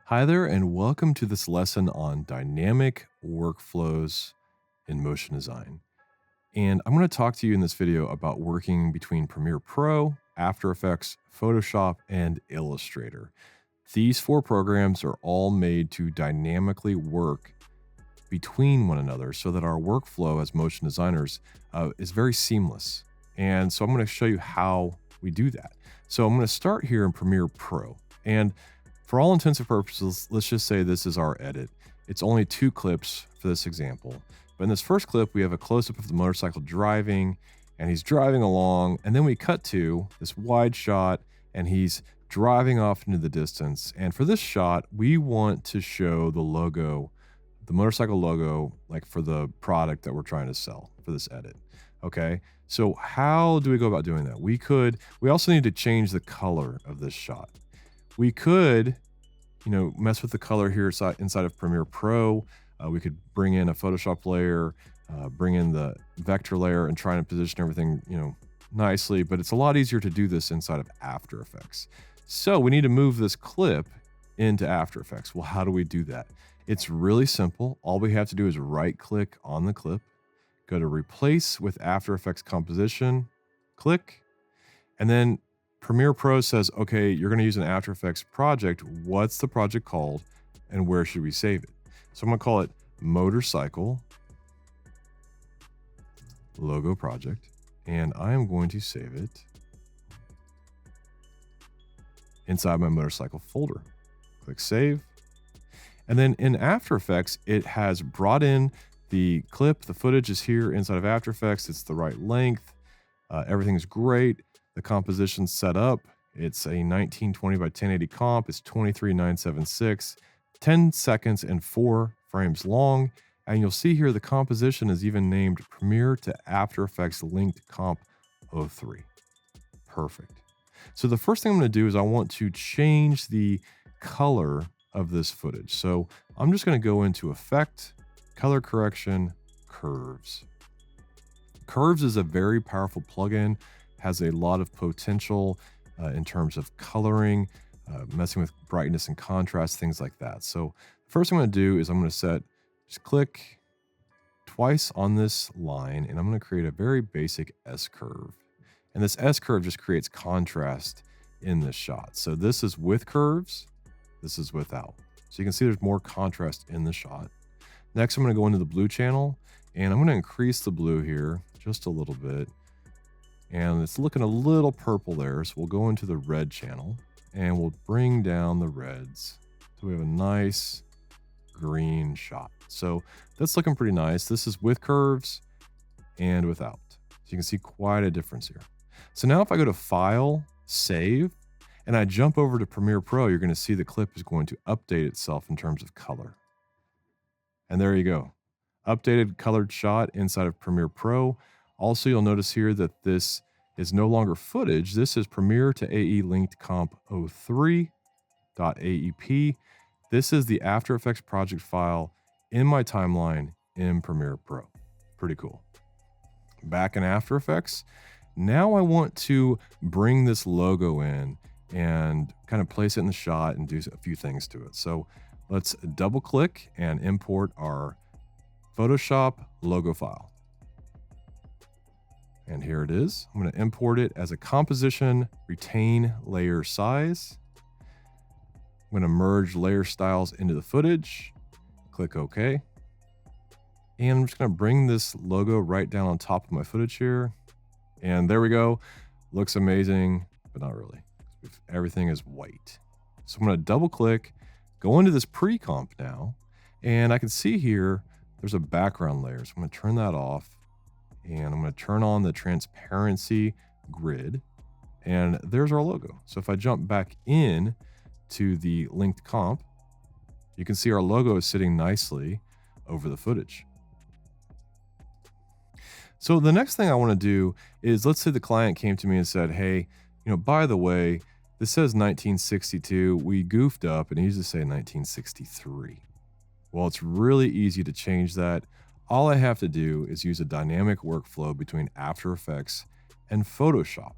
Hi there, and welcome to this lesson on dynamic workflows in motion design. And I'm going to talk to you in this video about working between Premiere Pro, After Effects, Photoshop, and Illustrator. These four programs are all made to dynamically work between one another so that our workflow as motion designers is very seamless. And so I'm going to show you how we do that. So I'm going to start here in Premiere Pro. And for all intents and purposes, let's just say this is our edit. It's only two clips for this example. But in this first clip, we have a close-up of the motorcycle driving, and he's driving along. And then we cut to this wide shot, and he's driving off into the distance. And for this shot, we want to show the logo, the motorcycle logo, like for the product that we're trying to sell for this edit. Okay. So how do we go about doing that? We also need to change the color of this shot. We could, mess with the color here inside of Premiere Pro. We could bring in a Photoshop layer, bring in the vector layer and try and position everything, nicely, but it's a lot easier to do this inside of After Effects. So we need to move this clip into After Effects. Well, how do we do that? It's really simple. All we have to do is right click on the clip, go to replace with After Effects composition, click, and then Premiere Pro says, okay, you're going to use an After Effects project. What's the project called and where should we save it? So I'm going to call it Motorcycle Logo Project, and I am going to save it inside my motorcycle folder. Click Save. And then in After Effects, it has brought in the clip. The footage is here inside of After Effects. It's the right length. Everything's great. The composition's set up. It's a 1920 by 1080 comp. It's 23976, 10 seconds and 4 frames long. And you'll see here the composition is even named Premiere to After Effects Linked Comp 03. Perfect. So the first thing I'm going to do is I want to change the color of this footage. So I'm just going to go into Effect, Color Correction, Curves. Curves is a very powerful plugin, has a lot of potential in terms of coloring, messing with brightness and contrast, things like that. So the first thing I'm going to do is I'm going to just click twice on this line, and I'm going to create a very basic S curve. And this S curve just creates contrast in this shot. So this is with curves, this is without. So you can see there's more contrast in the shot. Next, I'm going to go into the blue channel, and I'm going to increase the blue here just a little bit. And it's looking a little purple there. So we'll go into the red channel, and we'll bring down the reds. So we have a nice green shot. So that's looking pretty nice. This is with curves and without. So you can see quite a difference here. So now if I go to File, Save, and I jump over to Premiere Pro, you're going to see the clip is going to update itself in terms of color. And there you go. Updated colored shot inside of Premiere Pro. Also, you'll notice here that this is no longer footage. This is Premiere to AE linked comp 03.aep. This is the After Effects project file in my timeline in Premiere Pro. Pretty cool. Back in After Effects. Now I want to bring this logo in and kind of place it in the shot and do a few things to it. So let's double click and import our Photoshop logo file. And here it is. I'm going to import it as a composition, retain layer size. I'm going to merge layer styles into the footage. Click OK. And I'm just going to bring this logo right down on top of my footage here. And there we go. Looks amazing, but not really. Everything is white. So I'm going to double click, go into this pre-comp now, and I can see here there's a background layer. So I'm going to turn that off, and I'm going to turn on the transparency grid, and there's our logo. So if I jump back in to the linked comp, you can see our logo is sitting nicely over the footage. So the next thing I want to do is, let's say the client came to me and said, hey, by the way, this says 1962. We goofed up and it needs to say 1963. Well, it's really easy to change that. All I have to do is use a dynamic workflow between After Effects and Photoshop.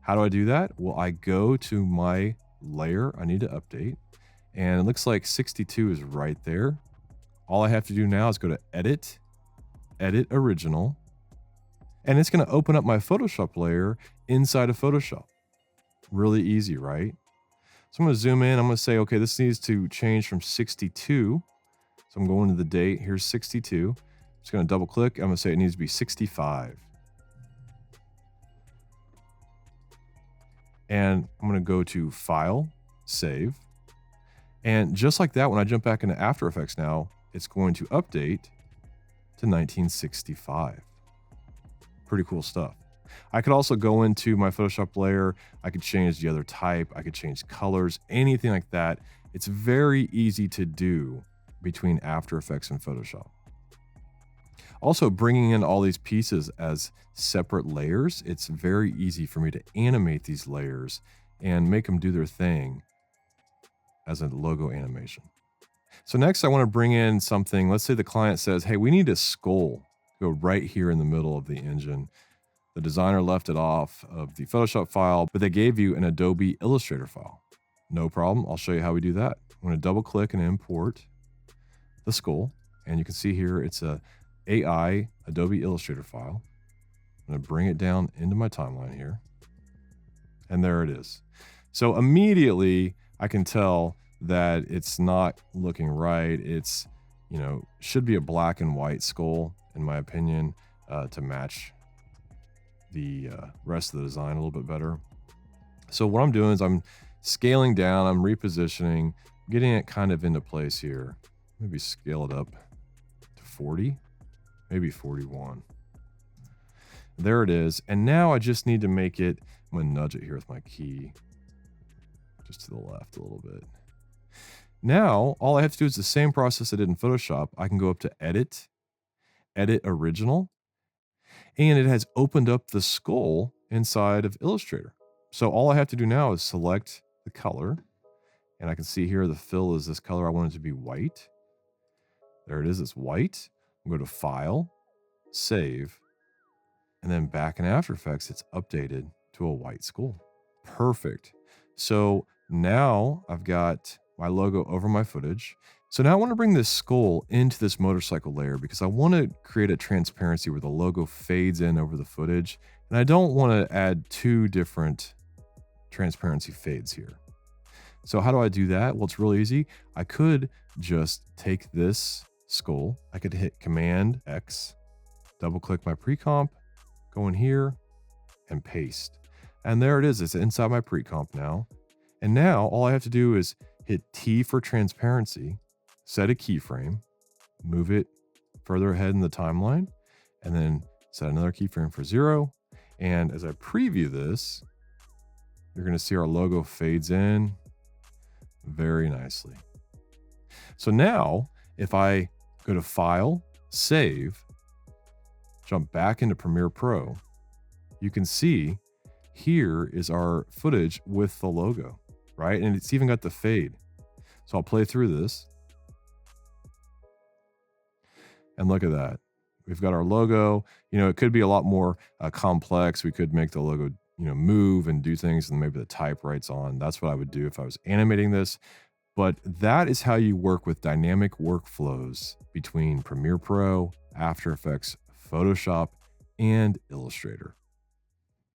How do I do that? Well, I go to my layer I need to update, And it looks like 62 is right there. All I have to do now is go to Edit, Edit Original, and it's going to open up my Photoshop layer inside of Photoshop. Really easy, right? So I'm going to zoom in. I'm going to say, okay, this needs to change from 62. So I'm going to the date. Here's 62. Just going to double click. I'm going to say it needs to be 65. And I'm going to go to File, Save. And just like that, when I jump back into After Effects now, it's going to update to 1965. Pretty cool stuff. I could also go into my Photoshop layer. I could change the other type. I could change colors, anything like that. It's very easy to do between After Effects and Photoshop. Also, bringing in all these pieces as separate layers, it's very easy for me to animate these layers and make them do their thing as a logo animation. So next I want to bring in something. Let's say the client says, hey, we need a skull go right here in the middle of the engine. The designer left it off of the Photoshop file, but they gave you an Adobe Illustrator file. No problem. I'll show you how we do that. I'm going to double click and import the skull. And you can see here, it's a AI Adobe Illustrator file. I'm going to bring it down into my timeline here. And there it is. So immediately I can tell that it's not looking right. It's, should be a black and white skull, in my opinion, to match the rest of the design a little bit better. So what I'm doing is I'm scaling down, I'm repositioning, getting it kind of into place here. Maybe scale it up to 40, maybe 41. There it is. And now I just need to make it, I'm going to nudge it here with my key just to the left a little bit. Now, all I have to do is the same process I did in Photoshop. I can go up to Edit, Edit Original, and it has opened up the skull inside of Illustrator. So all I have to do now is select the color, and I can see here the fill is this color. I want it to be white. There it is, it's white. I'm going to go to File, Save, and then back in After Effects, it's updated to a white skull. Perfect. So now I've got my logo over my footage. So now I want to bring this skull into this motorcycle layer because I want to create a transparency where the logo fades in over the footage. And I don't want to add two different transparency fades here. So how do I do that? Well, it's really easy. I could just take this skull. I could hit Command X, double click my pre-comp, go in here and paste. And there it is. It's inside my pre-comp now. And now all I have to do is hit T for transparency, set a keyframe, move it further ahead in the timeline, and then set another keyframe for 0. And as I preview this, you're going to see our logo fades in very nicely. So now if I go to File, Save, jump back into Premiere Pro, you can see here is our footage with the logo, right? And it's even got the fade. So I'll play through this. And look at that. We've got our logo. It could be a lot more complex. We could make the logo, move and do things, and maybe the type writes on. That's what I would do if I was animating this. But that is how you work with dynamic workflows between Premiere Pro, After Effects, Photoshop, and Illustrator.